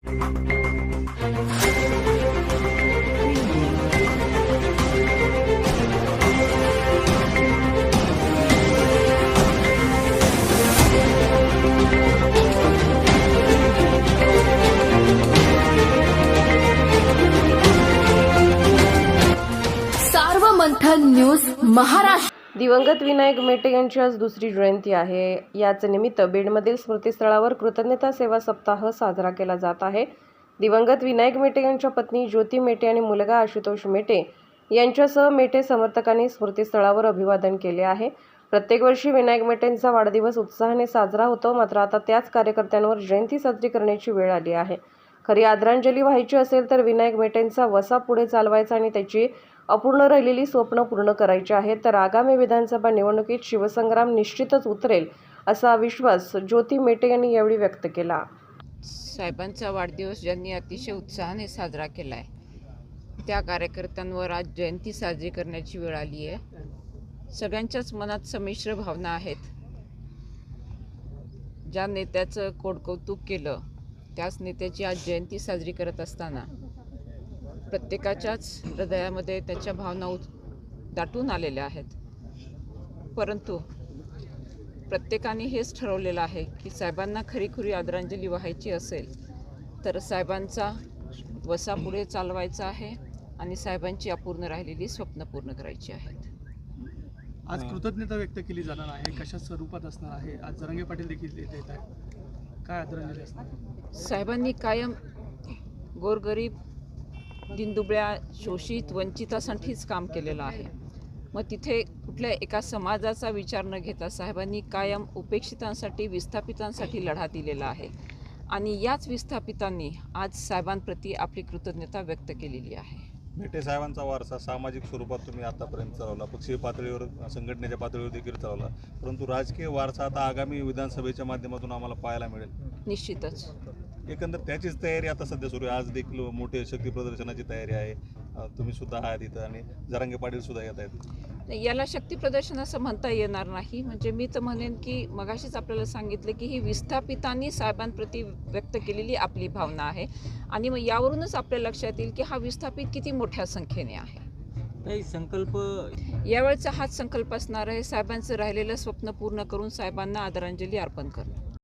Sarvamanthan news Maharashtra. दिवंगत विनायक मेटे यांची आज दुसरी जयंती आहे। याच निमित्त बीडमधील स्मृतीस्थळावर कृतज्ञता सेवा सप्ताह साजरा केला जात आहे। दिवंगत विनायक मेटे यांच्या पत्नी ज्योती मेटे आणि मुलगा आशुतोष मेटे यांच्यासह मेटे समर्थकांनी स्मृतीस्थळावर अभिवादन केले आहे। प्रत्येक वर्षी विनायक मेटेंचा वाढदिवस उत्साहाने साजरा होतो, मात्र आता त्याच कार्यकर्त्यांवर जयंती साजरी करण्याची वेळ आली आहे। खरी आदरांजली व्हायची असेल तर विनायक मेटेंचा वसा पुढे चालवायचा आणि त्याची अपूर्ण राहिलेली स्वप्न पूर्ण करायची आहेत, तर आगामी विधानसभा निवडणुकीत शिवसंग्राम निश्चितच उतरेल असा विश्वास ज्योती मेटे यांनी यावेळी व्यक्त केला। साहेबांचा वाढदिवस ज्यांनी अतिशय उत्साहाने साजरा केला आहे त्या कार्यकर्त्यांवर आज जयंती साजरी करण्याची वेळ आली आहे। सगळ्यांच्याच मनात संमिश्र भावना आहेत। ज्या नेत्याचं कोडकौतुक केलं त्याच नेत्याची आज जयंती साजरी करत असताना प्रत्येकाच्याच हृदयामध्ये त्याच्या भावना दाटून आलेल्या आहेत। परंतु प्रत्येकाने हेच ठरवलेलं आहे की साहेबांना खरी आदरांजली वाहायची असेल तर साहेबांचा वसा पुढे चालवायचा आहे आणि साहेबांची अपूर्ण राहिलेली स्वप्न पूर्ण करायची आहेत। आज कृतज्ञता व्यक्त केली जाणार आहे, कशा स्वरूपात असणार आहे? आज जरांगे पाटील देखील येत आहेत, काय आदरांजली असणार? साहेबांनी कायम गोरगरीब, दिनदुबळ्या, शोषित, वंचितासाठीच काम केलेलं आहे। मग तिथे कुठल्या एका समाजाचा विचार न घेता साहेबांनी कायम उपेक्षितांसाठी, विस्थापितांसाठी लढा दिलेला आहे आणि याच विस्थापितांनी आज साहेबांप्रती आपली कृतज्ञता व्यक्त केलेली आहे। मेटे साहेबांचा वारसा सामाजिक स्वरूपात तुम्ही आतापर्यंत चालवला, पक्षीय पातळीवर, संघटनेच्या पातळीवर देखील चालवला, परंतु राजकीय वारसा आता आगामी विधानसभेच्या माध्यमातून आम्हाला पाहायला मिळेल। निश्चितच एकंदर त्याचीच तयारी आता सध्या सुरू आहे। आज देखील मोठे शक्ती प्रदर्शनाची तयारी आहे, तुम्ही सुद्धा आहात इथं आणि जरांगे पाटील सुद्धा येत आहेत। याला शक्ती प्रदर्शन असं म्हणता येणार नाही। म्हणजे मी तर म्हणेन की मगाशीच आपल्याला सांगितलं की ही विस्थापितांनी साहेबांप्रती व्यक्त केलेली आपली भावना आहे आणि मग यावरूनच आपल्या लक्षात येईल की हा विस्थापित किती मोठ्या संख्येने आहे। काही संकल्प यावेळचा हाच संकल्प असणार आहे, साहेबांचं राहिलेलं स्वप्न पूर्ण करून साहेबांना आदरांजली अर्पण करणं।